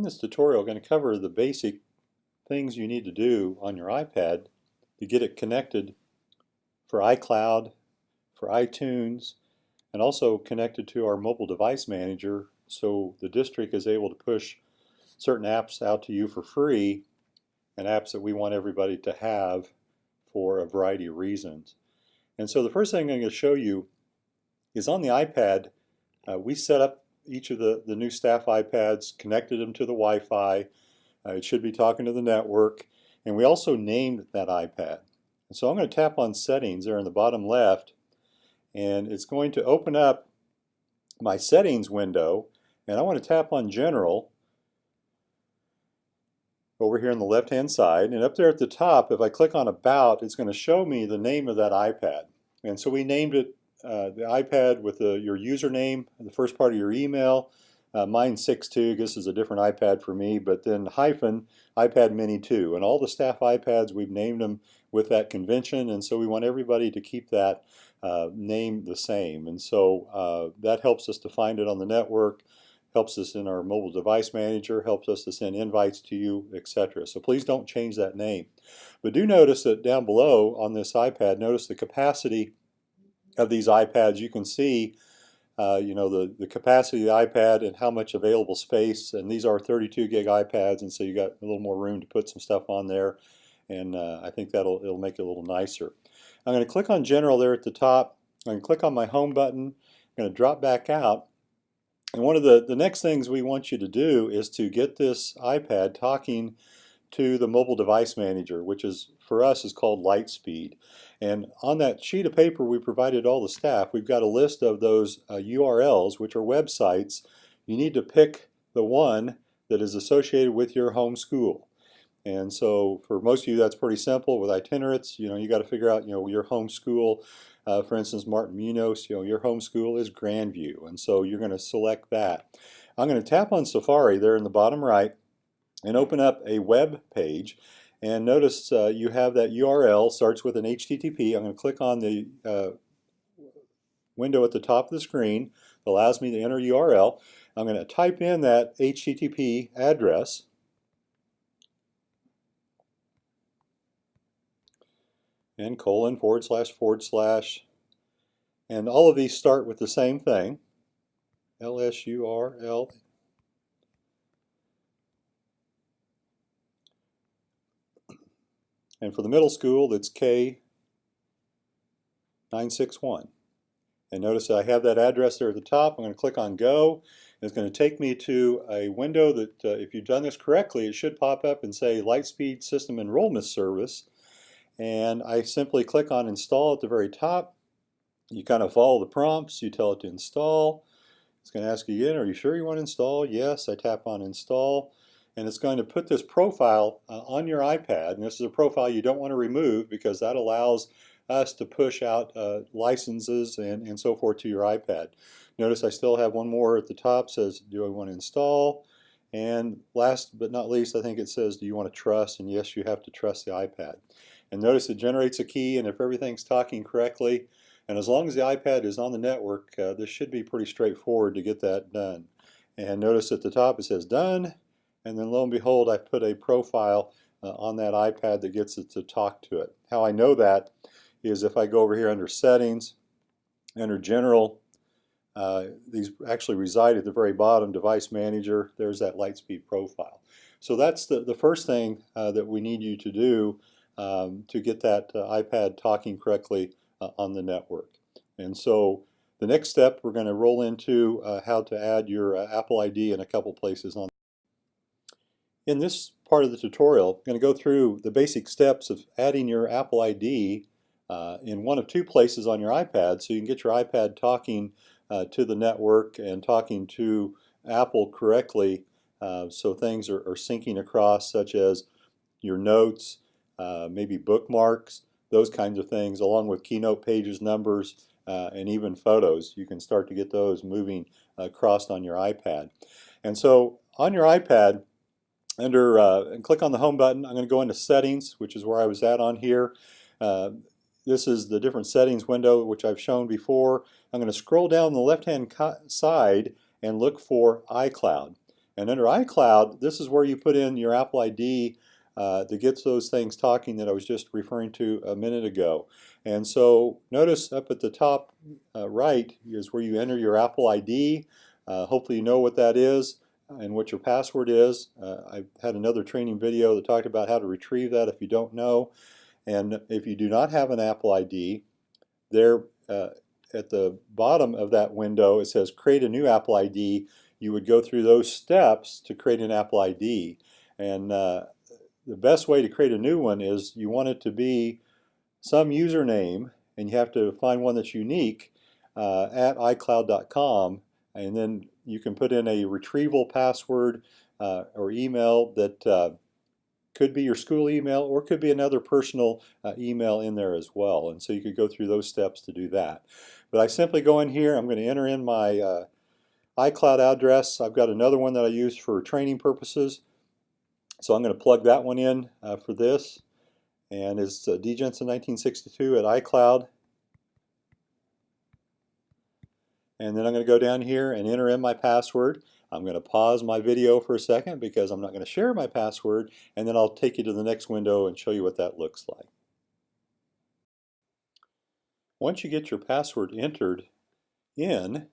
In this tutorial, I'm going to cover the basic things you need to do on your iPad to get it connected for iCloud, for iTunes, and also connected to our mobile device manager so the district is able to push certain apps out to you for free and apps that we want everybody to have for a variety of reasons. And so the first thing I'm going to show you is on the iPad, we set up each of the new staff iPads, connected them to the Wi-Fi. It should be talking to the network, and we also named that iPad. And so I'm going to tap on Settings there in the bottom left, and it's going to open up my Settings window, and I want to tap on General over here on the left-hand side, and up there at the top, if I click on About, it's going to show me the name of that iPad. And so we named it the iPad with your username, the first part of your email. Mine's 6.2, this is a different iPad for me, but then hyphen iPad Mini 2. And all the staff iPads, we've named them with that convention, and so we want everybody to keep that name the same. And so that helps us to find it on the network, helps us in our mobile device manager, helps us to send invites to you, etc. So please don't change that name. But do notice that down below on this iPad, notice the capacity of these iPads. You can see the capacity of the iPad and how much available space, and these are 32 gig iPads, and so you got a little more room to put some stuff on there, and I think it'll make it a little nicer. I'm going to click on General there at the top. I'm going to click on my Home button. I'm going to drop back out, and one of the next things we want you to do is to get this iPad talking to the mobile device manager, which is for us is called Lightspeed. And on that sheet of paper we provided all the staff, we've got a list of those URLs, which are websites. You need to pick the one that is associated with your home school. And so for most of you that's pretty simple. With itinerates, you got to figure out your home school. For instance, Martin Munoz, your home school is Grandview, and so you're going to select that. I'm going to tap on Safari there in the bottom right and open up a web page, and notice you have that URL starts with an HTTP. I'm going to click on the window at the top of the screen that allows me to enter URL. I'm going to type in that HTTP address, and colon // and all of these start with the same thing, LSURL. And for the middle school, that's K961. And notice I have that address there at the top. I'm going to click on Go. And it's going to take me to a window that, if you've done this correctly, it should pop up and say Lightspeed System Enrollment Service. And I simply click on Install at the very top. You kind of follow the prompts. You tell it to install. It's going to ask you again, are you sure you want to install? Yes. I tap on Install. And it's going to put this profile on your iPad, and this is a profile you don't want to remove because that allows us to push out licenses and so forth to your iPad. Notice I still have one more at the top, says do I want to install, and last but not least I think it says do you want to trust, and yes, you have to trust the iPad. And notice it generates a key, and if everything's talking correctly, and as long as the iPad is on the network, this should be pretty straightforward to get that done. And notice at the top it says done. And then lo and behold, I put a profile on that iPad that gets it to talk to it. How I know that is if I go over here under Settings, under General, these actually reside at the very bottom, Device Manager, there's that Lightspeed profile. So that's the first thing that we need you to do to get that iPad talking correctly on the network. And so the next step, we're going to roll into how to add your Apple ID in a couple places on. In this part of the tutorial, I'm going to go through the basic steps of adding your Apple ID in one of two places on your iPad so you can get your iPad talking to the network and talking to Apple correctly so things are syncing across, such as your notes, maybe bookmarks, those kinds of things, along with keynote pages, numbers, and even photos. You can start to get those moving across on your iPad. And so on your iPad, and click on the Home button. I'm going to go into Settings, which is where I was at on here. This is the different settings window, which I've shown before. I'm going to scroll down the left-hand side and look for iCloud. And under iCloud, this is where you put in your Apple ID that gets those things talking that I was just referring to a minute ago. And so notice up at the top right is where you enter your Apple ID. Hopefully you know what that is and what your password is. I had another training video that talked about how to retrieve that if you don't know. And if you do not have an Apple ID, there at the bottom of that window it says create a new Apple ID. You would go through those steps to create an Apple ID. And the best way to create a new one is you want it to be some username, and you have to find one that's unique at iCloud.com, and then you can put in a retrieval password or email that could be your school email or could be another personal email in there as well. And so you could go through those steps to do that. But I simply go in here, I'm going to enter in my iCloud address. I've got another one that I use for training purposes. So I'm going to plug that one in for this. And it's djensen1962 at iCloud. And then I'm going to go down here and enter in my password. I'm going to pause my video for a second because I'm not going to share my password, and then I'll take you to the next window and show you what that looks like. Once you get your password entered in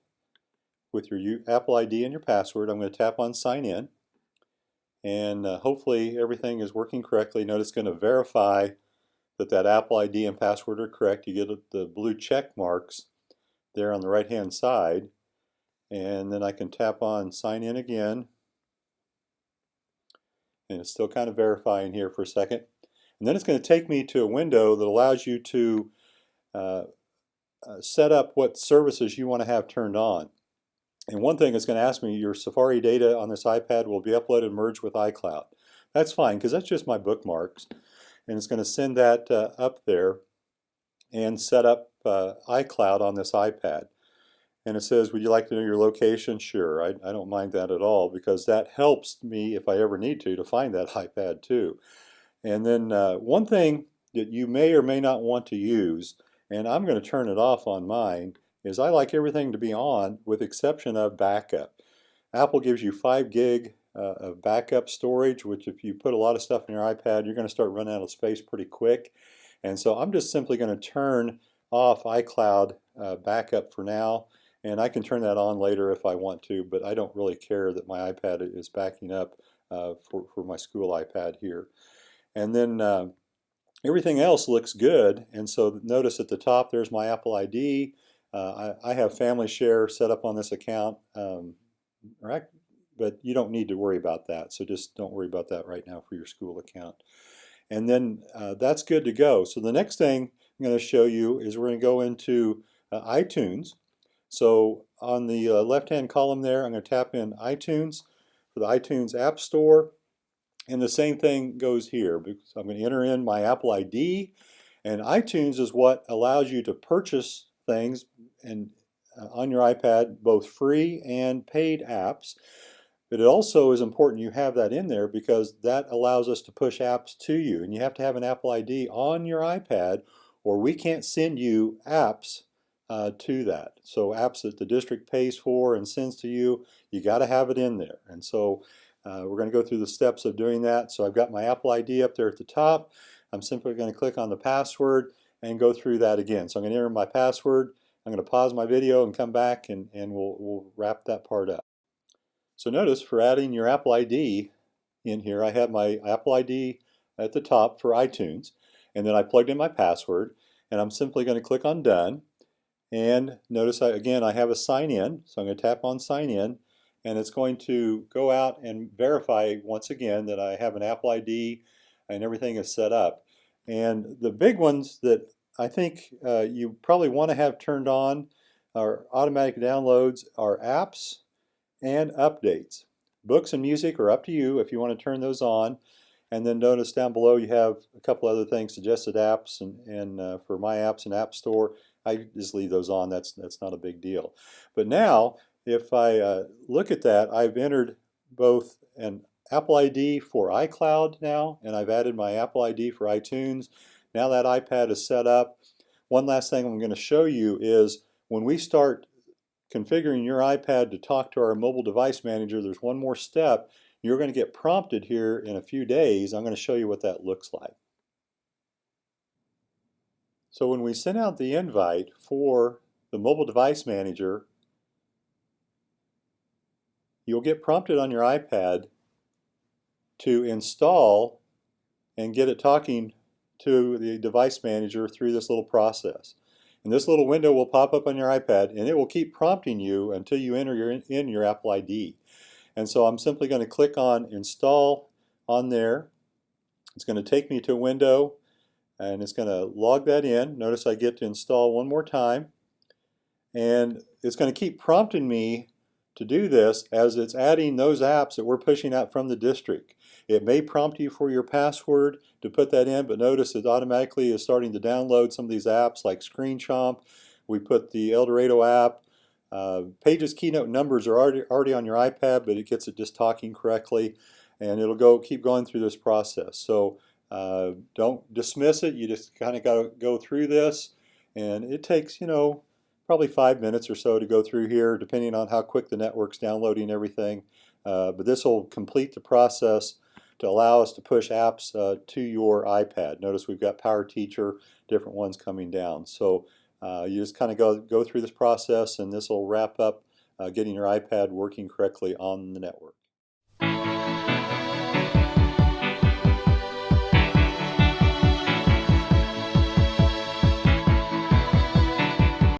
with your Apple ID and your password, I'm going to tap on sign in, and hopefully everything is working correctly. Notice it's going to verify that Apple ID and password are correct. You get the blue check marks there on the right hand side, and then I can tap on sign in again, and it's still kind of verifying here for a second, and then it's going to take me to a window that allows you to set up what services you want to have turned on. And one thing it's going to ask me, your Safari data on this iPad will be uploaded and merged with iCloud. That's fine because that's just my bookmarks, and it's going to send that up there and set up iCloud on this iPad. And it says, would you like to know your location? Sure, I don't mind that at all because that helps me if I ever need to find that iPad too. And then one thing that you may or may not want to use, and I'm going to turn it off on mine, is I like everything to be on with exception of backup. Apple gives you 5 gig of backup storage, which if you put a lot of stuff in your iPad, you're going to start running out of space pretty quick. And so I'm just simply going to turn off iCloud backup for now, and I can turn that on later if I want to, but I don't really care that my iPad is backing up for my school iPad here. And then everything else looks good, and so notice at the top there's my Apple ID. I have family share set up on this account, but you don't need to worry about that, so just don't worry about that right now for your school account. And then that's good to go. So the next thing I'm going to show you is we're going to go into iTunes. So on the left-hand column there, I'm going to tap in iTunes for the iTunes App Store. And the same thing goes here because I'm going to enter in my Apple ID. And iTunes is what allows you to purchase things and on your iPad, both free and paid apps. But it also is important you have that in there because that allows us to push apps to you. And you have to have an Apple ID on your iPad or we can't send you apps to that. So apps that the district pays for and sends to you, you got to have it in there. And so we're going to go through the steps of doing that. So I've got my Apple ID up there at the top. I'm simply going to click on the password and go through that again. So I'm going to enter my password. I'm going to pause my video and come back and we'll wrap that part up. So notice for adding your Apple ID in here, I have my Apple ID at the top for iTunes, and then I plugged in my password, and I'm simply going to click on Done. And notice again I have a sign in, so I'm going to tap on sign in, and it's going to go out and verify once again that I have an Apple ID and everything is set up. And the big ones that I think you probably want to have turned on are automatic downloads, are apps, and updates. Books and music are up to you if you want to turn those on. And then notice down below you have a couple other things, suggested apps and for my apps and App Store. I just leave those on. That's not a big deal. But now, if I look at that, I've entered both an Apple ID for iCloud now, and I've added my Apple ID for iTunes. Now that iPad is set up. One last thing I'm going to show you is when we start configuring your iPad to talk to our mobile device manager, there's one more step. You're going to get prompted here in a few days. I'm going to show you what that looks like. So when we send out the invite for the mobile device manager, you'll get prompted on your iPad to install and get it talking to the device manager through this little process. And this little window will pop up on your iPad, and it will keep prompting you until you enter your Apple ID. And so I'm simply going to click on Install on there. It's going to take me to a window, and it's going to log that in. Notice I get to install one more time. And it's going to keep prompting me to do this as it's adding those apps that we're pushing out from the district. It may prompt you for your password to put that in, but notice it automatically is starting to download some of these apps like ScreenChomp. We put the El Dorado app. Pages keynote numbers are already on your iPad, but it gets it just talking correctly, and it'll keep going through this process. So don't dismiss it. You just kind of got to go through this, and it takes, probably 5 minutes or so to go through here, depending on how quick the network's downloading everything. But this will complete the process to allow us to push apps to your iPad. Notice we've got Power Teacher, different ones coming down. So you just kind of go through this process, and this will wrap up getting your iPad working correctly on the network.